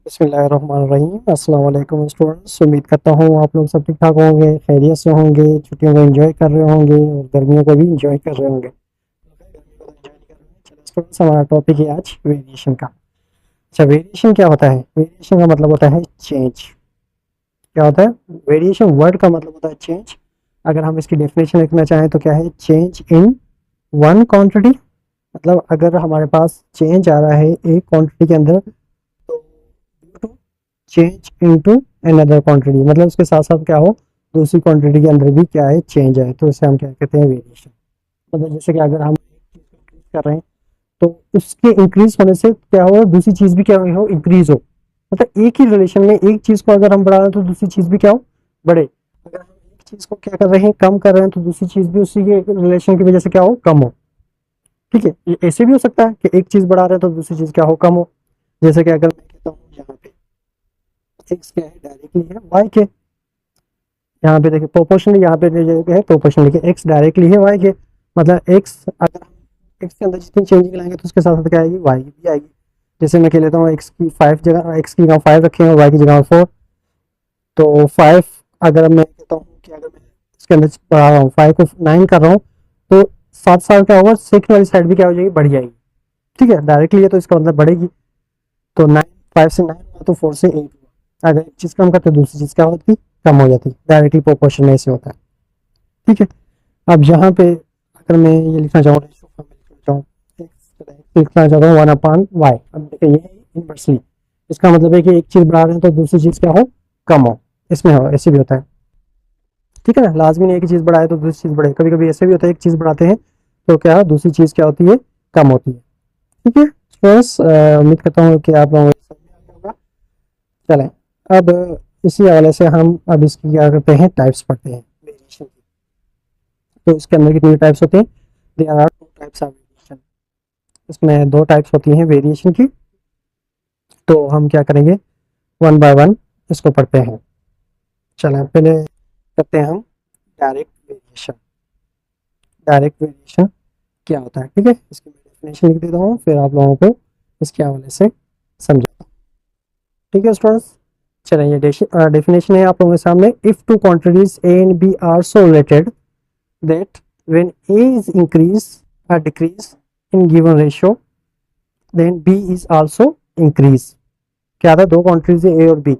बिस्मिल्लाहिर्रहमानिर्रहीम। अस्सलाम वालेकुम स्टूडेंट्स। उम्मीद करता हूँ आप लोग सब ठीक ठाक होंगे, खैरियत से होंगे, छुट्टियों को एंजॉय कर रहे होंगे और गर्मियों को भी एंजॉय कर रहे होंगे। चलो स्टूडेंट्स, हमारा टॉपिक है आज वेरिएशन का। अच्छा, वेरिएशन क्या होता है? वेरिएशन का मतलब होता है चेंज। क्या होता है? वेरिएशन वर्ड का मतलब होता है चेंज। अगर हम इसकी डेफिनेशन लिखना चाहें तो क्या है? Change in one quantity. मतलब अगर हमारे पास चेंज आ रहा है एक क्वांटिटी के अंदर, तो चेंज इनटू अनदर क्वांटिटी, मतलब उसके साथ साथ क्या हो, दूसरी क्वांटिटी के अंदर भी क्या है, चेंज है, तो इसे हम क्या कहते हैं? वेरिएशन। मतलब जैसे कि अगर हम इंक्रीज कर रहे हैं तो उसके इंक्रीज होने से क्या हो, दूसरी चीज भी क्या हो, इंक्रीज हो। मतलब एक ही रिलेशन में एक चीज को अगर हम बढ़ा रहे हैं तो दूसरी चीज भी क्या हो, बढ़े। अगर हम एक चीज को क्या कर रहे हैं, कम कर रहे हैं, तो दूसरी चीज भी उसी के रिलेशन की वजह से क्या हो, कम हो। ठीक है, ये ऐसे भी हो सकता है कि एक चीज बढ़ा रहे हैं तो दूसरी चीज क्या हो, कम हो। जैसे कि अगर मैं कहता हूँ यहाँ पे एक्स क्या है, डायरेक्टली है वाई के। यहाँ पे देखिए प्रोपोर्शनली, यहाँ पे जो है प्रोपोर्शनली के एक्स डायरेक्टली है वाई के। मतलब एक्स, अगर हम एक्स के अंदर जितनी चेंजिंग लाएंगे तो उसके साथ साथ क्या आएगी, वाई भी आएगी। जैसे मैं कह लेता हूँ एक्स की 5 जगह, एक्स की जगह 5 रखे हैं, वाई की जगह 4। तो 5, अगर मैं कहता हूँ कि अगर मैं इसके अंदर बढ़ा रहा हूँ, 5 को 9 कर रहा हूँ, तो साथ साथ क्या होगा, सेकंड वाली साइड भी क्या हो जाएगी, बढ़ जाएगी। ठीक है, डायरेक्टली है तो इसका मतलब बढ़ेगी। तो 9, 5 से 9 हुआ तो 4 से 8 हुआ। अगर एक चीज कम करते दूसरी चीज क्या होती, कम हो जाती। डायरेक्टली प्रोपोर्शन में ऐसे होता है। ठीक है, अब यहाँ पे अगर मैं ये लिखना चाहूँ, लिखना चाहता हूँ 1/y। अब देखिए ये इनवर्सली, इसका मतलब है कि एक चीज बढ़ा रहे हैं तो दूसरी चीज क्या हो, कम हो। इसमें हो, ऐसे भी होता है। ठीक है ना, लाजमी नहीं एक चीज बढ़ाए तो दूसरी चीज बढ़े। कभी कभी ऐसे भी होता है एक चीज बढ़ाते हैं तो क्या, दूसरी चीज क्या होती है, कम होती है। ठीक है फ्रेंड्स, उम्मीद करता हूँ कि आप लोगों को समझ में आ गया होगा। चलें, अब इसी हवाले से हम अब इसकी क्या करते हैं, टाइप्स पढ़ते हैं वेरिएशन की। तो इसके अंदर कितनी टाइप्स होती हैं? There are two types of variation. इसमें दो टाइप्स होती हैं वेरिएशन की। तो हम क्या करेंगे, वन बाय वन इसको पढ़ते हैं। चलें, पहले करते हैं हम डायरेक्ट वेरिएशन। डायरेक्ट वेरिएशन क्या होता है? ठीक है, इसकी मैं डेफिनेशन लिख देता हूँ, फिर आप लोगों को इसके हवाले से समझाता हूँ। ठीक है स्टूडेंट्स, चलें, ये डेफिनेशन है आप लोगों के सामने। If two quantities A and B are so related that when A is increase or decrease in given ratio, then B is also increase। क्या था, दो क्वांटिटीज है A और B,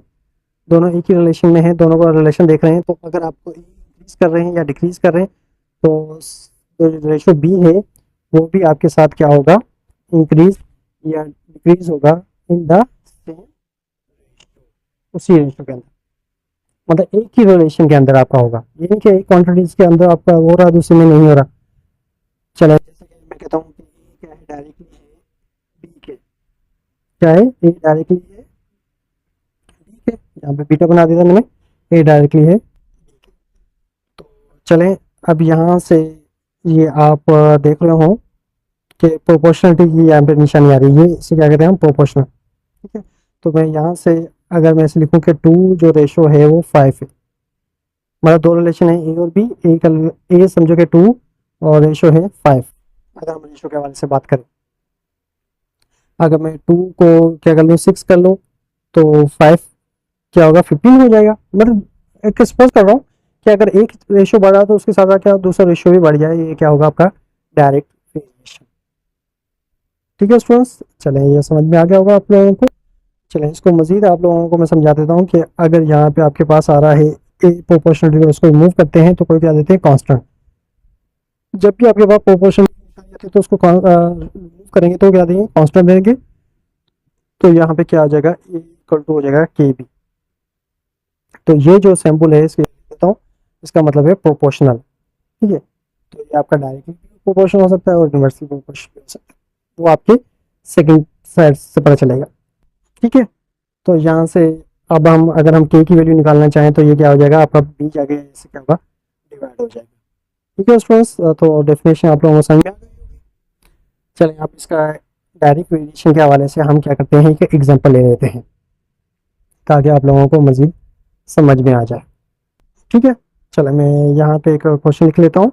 दोनों एक ही रिलेशन में है, दोनों का रिलेशन देख रहे हैं। तो अगर आपको A इंक्रीज कर रहे हैं या डिक्रीज कर रहे हैं तो जो रेशो B है वो भी आपके साथ क्या होगा, इंक्रीज या डिक्रीज होगा इन द सेम, उसी रेशो के अंदर। मतलब एक ही रिलेशन के अंदर आपका होगा, ये नहीं कि एक क्वांटिटीज के अंदर आपका हो रहा है दूसरे में नहीं हो रहा। चलो, जैसे कि मैं कहता हूँ कि ए क्या है, डायरेक्टली है बी के। क्या है, ए डायरेक्टली है बी के। यहाँ पे बीटा बना दिया मैंने, ए डायरेक्टली है। तो चलें, अब यहाँ से ये आप देख रहे हो कि प्रोपोर्शनलिटी की यहाँ पे निशानी आ रही है, इसे क्या कहते हैं हम, प्रोपोर्शनल। ठीक है, तो मैं यहाँ से अगर मैं ऐसे लिखूँ कि 2 जो रेशो है वो 5 है। मतलब दो रिलेशन है ए और बी, ए का ए समझो कि 2 और रेशो है 5। अगर हम रेशो के हवाले से बात करें, अगर मैं 2 को क्या कर लूँ, 6 कर लूँ, तो 5 क्या होगा, 15 हो जाएगा। मतलब एक सपोज कर रहा हूँ कि अगर एक रेशियो बढ़ा तो उसके साथ साथ क्या दूसरा रेशियो भी बढ़ जाए, ये क्या होगा आपका डायरेक्ट वेरिएशन। ठीक है स्टूडेंट्स, चलें, ये समझ में आ गया होगा आप लोगों को। चलें, इसको मजीद आप लोगों को मैं समझा देता हूँ कि अगर यहाँ पे आपके पास आ रहा है ए प्रोपोर्शनलिटी, उसको रिमूव करते हैं तो कोई क्या देते हैं, कांस्टेंट। जब भी आपके पास प्रोपोर्शन आती है तो उसको रिमूव करेंगे तो क्या देंगे, कांस्टेंट देंगे। तो यहाँ पे क्या आ जाएगा, ए इक्वल टू हो जाएगा के बी। तो ये जो सैम्पल है इसके देता हूँ, इसका मतलब है प्रोपोर्शनल। ठीक है, तो ये आपका डायरेक्टली प्रोपोर्शन हो सकता है और इनवर्सली प्रोपोर्शन भी हो सकता है, वो आपके सेकंड साइड से पता चलेगा। ठीक है, तो यहाँ से अब हम अगर हम के की वैल्यू निकालना चाहें तो ये क्या हो जाएगा आपका, बी जाके इससे क्या होगा, डिवाइड हो जाएगा। ठीक है स्टूडेंट्स, तो डेफिनेशन आप लोगों को समझ में आ गई होगी। चलें, आप इसका डायरेक्ट वेरिएशन के हवाले से हम क्या करते हैं कि एग्जांपल ले लेते हैं ताकि आप लोगों को मजीद समझ में आ जाए। ठीक है, चलो मैं यहाँ पे एक क्वेश्चन लिख लेता हूँ।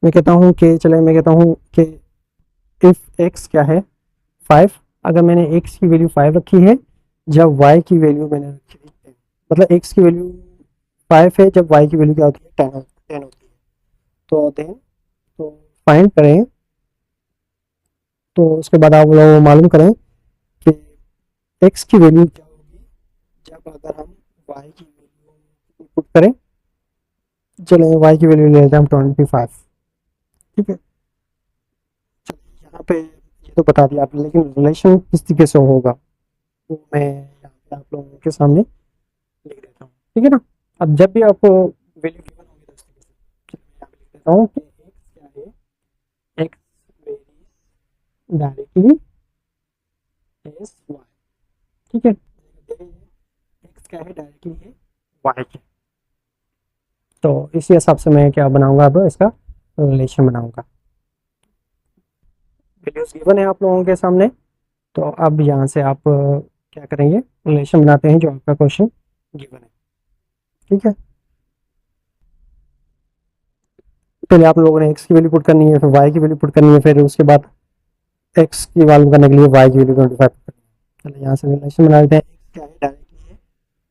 मैं कहता हूँ कि इफ एक्स क्या है 5, अगर मैंने एक्स की वैल्यू 5 रखी है जब वाई की वैल्यू मैंने रखी है 10, मतलब एक्स की वैल्यू 5 है जब वाई की वैल्यू क्या होती है 10 होती है। तो देन तो फाइंड करें, तो उसके बाद आप लोग मालूम करें कि एक्स की वैल्यू क्या होगी जब अगर हम वाई की वैल्यू पुट करें। चलिए वाई की वैल्यू ले लेते हैं हम 25, ठीक है। यहाँ पे ये तो बता दिया आपने, लेकिन रिलेशन किस तरीके से होगा वो मैं यहाँ पे आप लोगों के सामने लिख देता हूँ, ठीक है ना। अब जब भी आपको वैल्यू गिवन होगी तो इस तरीके से यहाँ पे लिख देता हूँ कि एक्स क्या है, X varies directly as Y, ठीक है। एक्स क्या है डायरेक्टली है वाई के, तो इसी हिसाब से मैं क्या बनाऊंगा, अब इसका रिलेशन बनाऊंगा। वैल्यूज गिवन है आप लोगों के सामने, तो अब यहाँ से आप क्या करेंगे, रिलेशन बनाते हैं जो आपका क्वेश्चन गिवन है, ठीक है। पहले आप लोगों ने एक्स की वैल्यू पुट करनी है, फिर वाई की वैल्यू पुट करनी है, फिर उसके बाद एक्स की वैल्यू करने के लिए वाई की वैल्यू 25 पुट करनी है। चलिए यहाँ से रिलेशन बना लेते हैं, एक्स क्या है डायरेक्टली है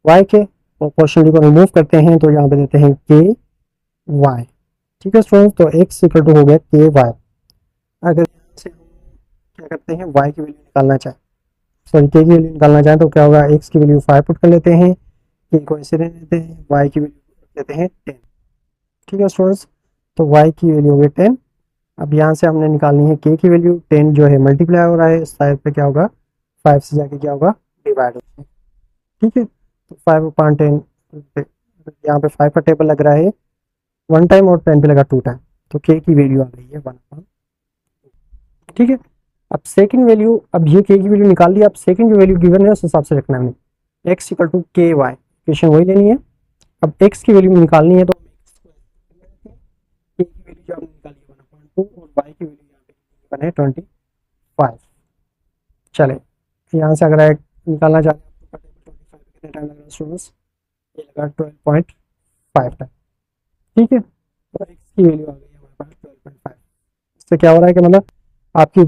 वाई के, और क्वेश्चन को रिमूव करते हैं तो यहाँ पे देते हैं के वाई, ठीक है स्टूडेंट्स। तो एक्स इक्वल टू हो गया के वाई। अगर यहाँ से हम क्या करते हैं वाई की वैल्यू निकालना चाहें, सॉरी के की वैल्यू निकालना चाहें तो क्या होगा, एक्स की वैल्यू 5 पुट कर लेते हैं, के को ऐसे रहने देते हैं, वाई की वैल्यू लेते हैं 10, ठीक है स्टूडेंट्स। तो वाई की वैल्यू हो गई 10। अब यहाँ से हमने निकालनी है के की वैल्यू, 10 जो है मल्टीप्लाई हो रहा है इस साइड पे क्या होगा 5 से जाके क्या होगा डिवाइड होगा, ठीक है। तो 5/10, यहाँ पे 5 का टेबल लग रहा है 1 टाइम और 10 पे लगा 2 टाइम, तो के की वैल्यू आ गई है 1/, ठीक है। अब सेकंड वैल्यू, अब ये के की वैल्यू निकाल ली, अब सेकंड जो वैल्यू गिवन है उस हिसाब से रखना है हमें, एक्स इक्वल टू के वाई, इक्वेशन वही लेनी है। अब एक्स की वैल्यू निकालनी है तो के की वैल्यू जो हमने निकाली है 1/2 और वाई की वैल्यू यहाँ पे गिवन है 25। चले यहाँ से अगर निकालना चाहते हैं तो 25 कितने टाइम लग रहा है स्टूडेंट्स, ये लगा 12.5 टाइम, ठीक है। तो एक्स की वैल्यू आ गई है हमारे पास 12.5। इससे क्या हो रहा है कि मतलब आपकी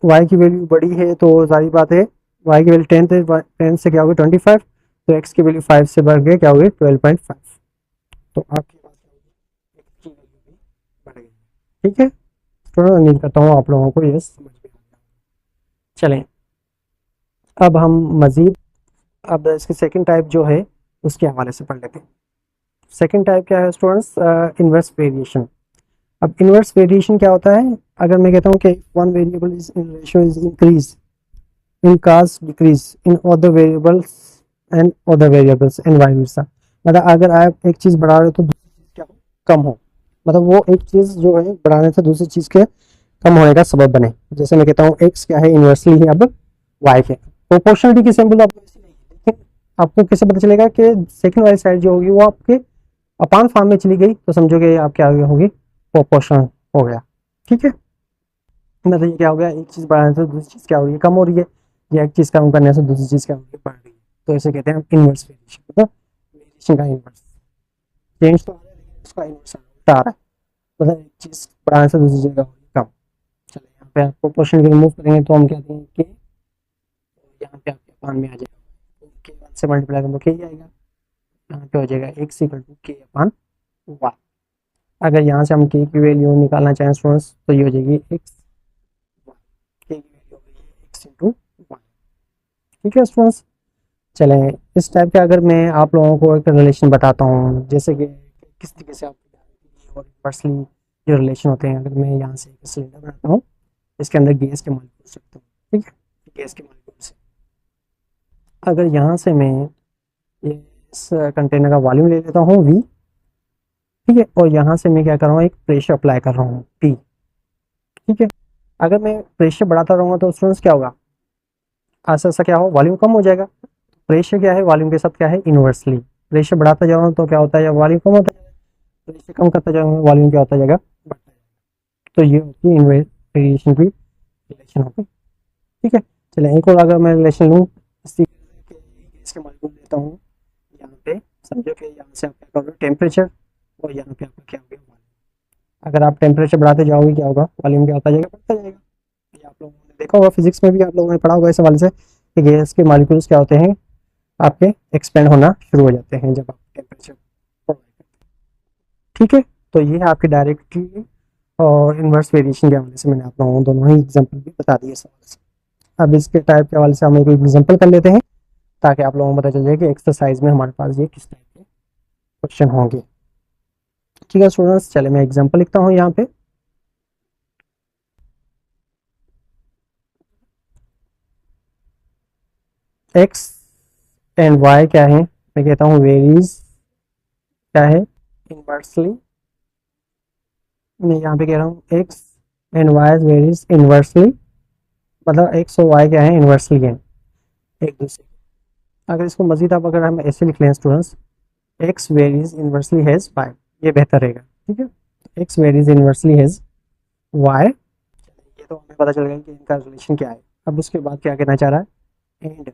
वाई की वैल्यू बड़ी है तो जाहिर बात है वाई की वैल्यू 10 थे, 10 से क्या होगी 25, तो एक्स की वैल्यू 5 से बढ़ के क्या होगी 12.5, तो आपके पास एक्स की वैल्यू भी बढ़ गई, ठीक है। थोड़ा उम्मीद करता हूँ आप लोगों को ये समझ में आ गया। चलें अब हम मज़ीद, अब इसकी सेकंड टाइप जो है उसके हवाले से पढ़ लेते हैं। सेकंड टाइप क्या है स्टूडेंट्स, इन्वर्स वेरिएशन। अब इन्वर्स वेरिएशन क्या होता है, अगर मैं कहता हूँ कि one variable is in ratio is increase in cost decrease in other variables and other variables and vice versa, मतलब अगर आप एक चीज़ बढ़ा रहे हो तो दूसरी चीज़ क्या हो कम हो, मतलब वो एक चीज़ जो है बढ़ाने से दूसरी चीज़ के कम होने का सबब बने। जैसे मैं कहता हूँ एक्स क्या है इन्वर्सली है अब वाई के, प्रोपोर्शनलिटी की सिंबल आपको ऐसी नहीं है, लेकिन आपको कैसे पता चलेगा कि सेकंड वाली साइड जो होगी वो आपके अपान फॉर्म में चली गई तो समझोगे आप क्या होगी प्रोपोर्शन हो गया, ठीक है। मतलब ये क्या हो गया, एक चीज़ बढ़ाने से दूसरी चीज़ क्या हो रही है कम हो रही है, या एक चीज़ कम करने से दूसरी चीज़ क्या हो रही है बढ़ रही है, तो इसे कहते हैं इनवर्स वेरिएशन, मतलब वेरिएशन का इनवर्स। चेंज तो आ रहा है लेकिन उसका इनवर्स उल्टा आ रहा है, मतलब एक चीज़ बढ़ाने से दूसरी चीज़ का हो रही है कम। चलिए यहाँ पे आप प्रोपोर्शन रिमूव करेंगे तो हम कहते हैं कि यहाँ पे आपके अपान में आ जाएगा के 1 से मल्टीप्लाई करें तो के ही आएगा, यहाँ पे हो जाएगा एक्स इक्वल टू के अपान वाई। अगर यहाँ से हम के की वैल्यू निकालना चाहें स्टूडेंट्स तो ये हो जाएगी एक्स, के की वैल्यू हो गई है एक्स इंटू वाई, ठीक है स्टूडेंट्स। चलें इस टाइप के अगर मैं आप लोगों को एक रिलेशन बताता हूँ, जैसे कि किस तरीके से आप और इन्वर्सली जो रिलेशन होते हैं, अगर मैं यहाँ से एक सिलेंडर बनाता हूँ इसके अंदर गैस के मॉलिक्यूल्स रखता हूँ, ठीक है, गैस के मॉलिक्यूल से अगर यहाँ से मैं इस कंटेनर का वॉल्यूम ले लेता हूँ वी, ठीक है, और यहाँ से मैं क्या कर रहा हूँ एक प्रेशर अप्लाई कर रहा हूँ पी, ठीक है। अगर मैं प्रेशर बढ़ाता रहूँगा तो स्टूडेंट्स क्या होगा, ऐसा ऐसा क्या हो वॉल्यूम कम हो जाएगा। प्रेशर क्या है वॉल्यूम के साथ क्या है इन्वर्सली, प्रेशर बढ़ाता जाऊँगा तो क्या होता है वॉल्यूम कम होता जाएगा, प्रेशर कम करता जाऊँगा वॉल्यूम क्या होता जाएगा बढ़ता जाएगा। तो ये होती है इन्वर्स वेरिएशन की रिलेशन होगी, ठीक है। चलिए एक और अगर मैं रिलेशन लूँ इसके मॉलिक्यूल लेता हूँ यहाँ पे, समझो कि यहाँ से आप क्या कर रहे हो टेम्परेचर और यहाँ पे आपका क्या हो गया वॉल्यूम। अगर आप टेम्परेचर बढ़ाते जाओगे क्या होगा वॉल्यूम क्या होता जाएगा बढ़ता जाएगा, लोगों ने देखा होगा, फिजिक्स में भी आप लोगों ने पढ़ा होगा इस हवाले से कि गैस के मॉलिक्यूल्स क्या होते हैं, आपके एक्सपेंड होना शुरू हो जाते हैं जब आप टेम्परेचर प्रोवाइड करते हैं। ठीक है, तो ये है आपके डायरेक्टली और इन्वर्स वेरिएशन के हवाले से मैंने आप लोगों को दोनों ही एग्जाम्पल भी बता दिए इस हवाले से। अब इसके टाइप के हवाले से हम एक एग्जाम्पल कर लेते हैं ताकि आप लोगों को पता चल जाए कि एक्सरसाइज में हमारे पास ये किस टाइप के क्वेश्चन होंगे। ठीक है स्टूडेंट्स, चले मैं एग्जाम्पल लिखता हूँ यहाँ पे। एक्स एंड वाई क्या है, मैं कहता हूँ वेरीज क्या है इनवर्सली, मैं यहाँ पे कह रहा हूँ X and Y varies inversely, मतलब एक्स और वाई क्या है इनवर्सली है एक दूसरे। अगर इसको मजीद आप अगर हम ऐसे लिख लें students, X varies inversely has Y, ये बेहतर रहेगा। ठीक है, X varies inversely has Y, ये तो हमें पता चल गया कि इनका रिलेशन क्या है। अब उसके बाद क्या कहना चाह रहा है, एंड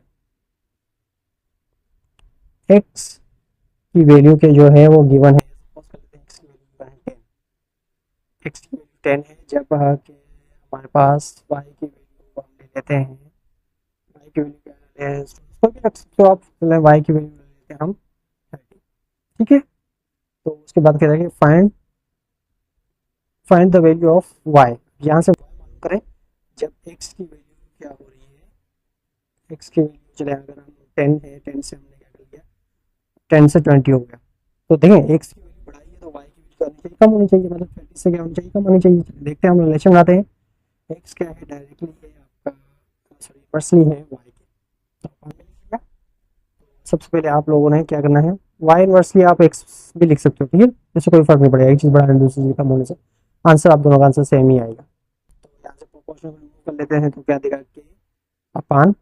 एक्स की वैल्यू के जो है वो गिवन है, एक्स की वैल्यू गिवन है 10, एक्स की वैल्यू 10 है जब कि हमारे पास वाई की वैल्यू हम ले लेते हैं, वाई की वैल्यू क्या है कोई भी रख सकते हो आप, वाई की वैल्यू ले लेते हैं हम 30। ठीक है, तो उसके बाद कह रहा है कि find the value of Y, यहाँ से मालूम करें जब एक्स की वैल्यू क्या हो रही है, एक्स की वैल्यू चले अगर हम 10 है, 10 से हमने क्या कर लिया 10 से 20 हो गया, तो देखें एक्स की वैल्यू बढ़ाई है तो वाई की वैल्यू आनी चाहिए कम होनी चाहिए, मतलब 30 से क्या होनी चाहिए कम होनी चाहिए। देखते हैं हम रिलेशन बनाते हैं, एक्स क्या है डायरेक्टली है आपका, सॉरी पर्सनली है वाई के, तो अपन ने लिख लिया। सबसे पहले आप लोगों ने क्या करना है, वाई इनवर्सली आप एक्स भी लिख सकते हो, ठीक है, इससे कोई फर्क नहीं पड़ेगा, एक चीज़ बढ़ाने दूसरी चीज़ कम होने से आंसर आप दोनों का आंसर सेम ही आएगा। तो यहाँ से प्रोपोर्शनल रिमूव कर लेते हैं तो क्या देगा कि अपान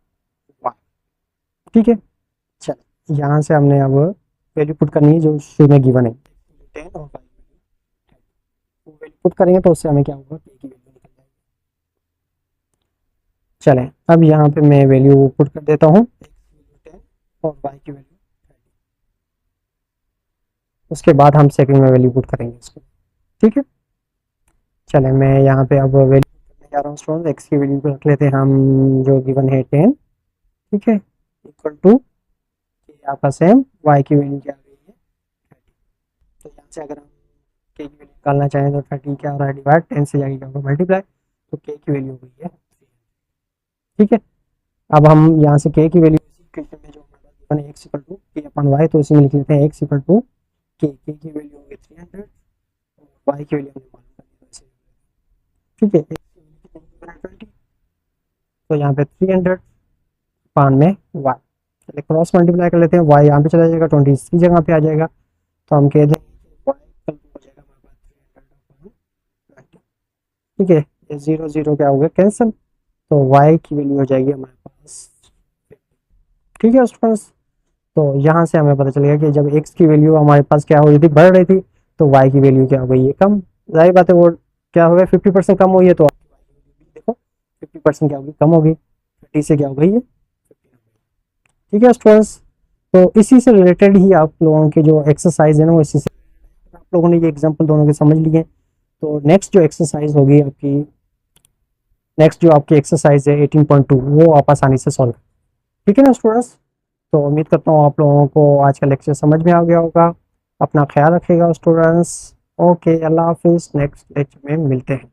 वाई। ठीक है, चलो यहाँ से हमने अब वैल्यू पुट करनी है जो शुरू में गिवन है 10 और वाई वैल्यू पुट करेंगे तो उससे हमें क्या होगा के की वैल्यू निकल जाएगी। चलें अब यहाँ पे मैं वैल्यू पुट कर देता हूँ, एक्स की वैल्यू 10 और वाई की वैल्यू 30, उसके बाद हम सेकंड में वैल्यू पुट करेंगे इसको। ठीक है, चलें मैं यहाँ पे अब वैल्यू करने जा रहा हूँ स्टूडेंट, एक्स की वैल्यू रख लेते हैं हम जो गिवन है 10, ठीक है, इक्वल टू आपका सेम वाई की वैल्यू क्या आ गई है 30। तो यहाँ से अगर हम के की वैल्यू निकालना चाहें तो 30 क्या हो रहा है डिवाइड 10 से जाके क्या होगा मल्टीप्लाई, तो के की वैल्यू हो गई है 300। ठीक है, अब हम यहाँ से के की वैल्यू इक्वेशन में जो हमारे पास गिवन है एक्स इक्वल टू के अपन वाई, तो इसमें लिख लेते हैं एक्स इक्वल टू के की वैल्यू हो गई 300 और वाई की वैल्यू हमने मालूम करनी है। ठीक है, एक्स की वैल्यू कितनी गिवन है 20, तो यहाँ पे 300 पान में वाई, चलिए क्रॉस मल्टीप्लाई कर लेते हैं, वाई यहाँ पे चला जाएगा 20 इसकी जगह पे आ जाएगा, तो हम कह देंगे कि वाई इक्वल टू हो जाएगा हमारे पास 300 ठीक है, ये 0 0 क्या हो गया कैंसिल, तो वाई की वैल्यू हो जाएगी हमारे पास 50। ठीक है स्टूडेंट्स, तो यहाँ से हमें पता चलेगा कि जब एक्स की वैल्यू हमारे पास क्या हो रही थी बढ़ रही थी, तो वाई की वैल्यू क्या हो गई है कम, जाहिर बात है वो क्या हो गया 50% कम हुई है, तो आपकी वाई की वैल्यू देखो 50% क्या होगी कम होगी, 30 से क्या हो गई है 15। ठीक है स्टूडेंट्स, तो इसी से रिलेटेड ही आप लोगों के जो एक्सरसाइज है ना वो इसी से, आप लोगों ने ये एग्जांपल दोनों के समझ लिए, तो नेक्स्ट जो एक्सरसाइज होगी आपकी, नेक्स्ट जो आपकी एक्सरसाइज है 18.2 वो आप आसानी से सॉल्व, ठीक है ना स्टूडेंट्स। तो उम्मीद करता हूँ आप लोगों को आज का लेक्चर समझ में आ गया होगा, अपना ख्याल रखिएगा स्टूडेंट्स, ओके अल्लाह हाफिज़, नेक्स्ट लेक्चर में मिलते हैं।